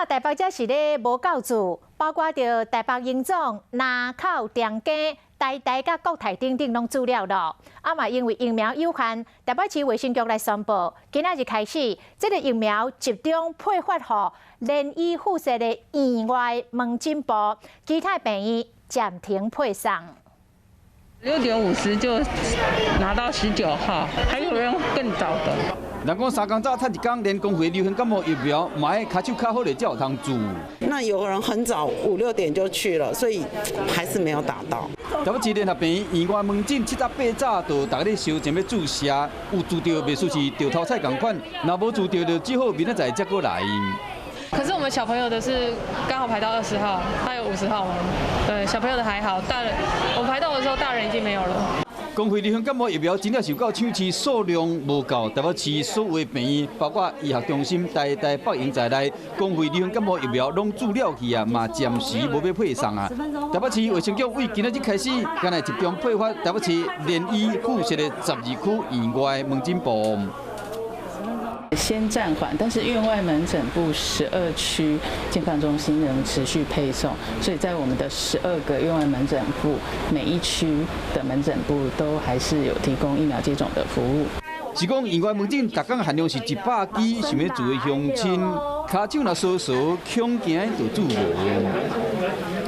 台北这是咧无够住，包括着台北营总、南口、长庚、台大甲国泰等等拢资料咯。嘛因为疫苗有限，台北市卫生局来宣布，今仔日开始，这个疫苗集中配发予联医附设的院外门诊部，其他病院暂停配送。6:50就拿到19号，还有人更早的。人讲3天早趁1天，连公费流行感冒疫苗，嘛要脚手较好的才有通住。那有人很早5、6点就去了，所以还是没有打到。台北市联合病院院外门诊7早8早，就大家咧烧前要注射，有注到袂输是着头菜同款，若无注到就只好明仔载才过来。可是我们小朋友的是刚好排到20号，他有50号吗？对，小朋友的还好，大人我排到的时候，大人已经没有了。公费流行感冒疫苗真正受到抢市，数量无够。台北市所有的病院，包括医学中心、台大、北营在内，公费流行感冒疫苗拢注了去啊，嘛暂时无要配送啊。台北市卫生局为今仔日开始，刚来集中配发台北市联医附设的12区院外门诊部。先暂缓，但是院外门诊部12区健康中心仍持续配送，所以在我们的12个院外门诊部，每一区的门诊部都还是有提供疫苗接种的服务。是讲院外门诊，逐天限量是100支，想要住的乡亲，脚手若疏疏，恐惊就住无。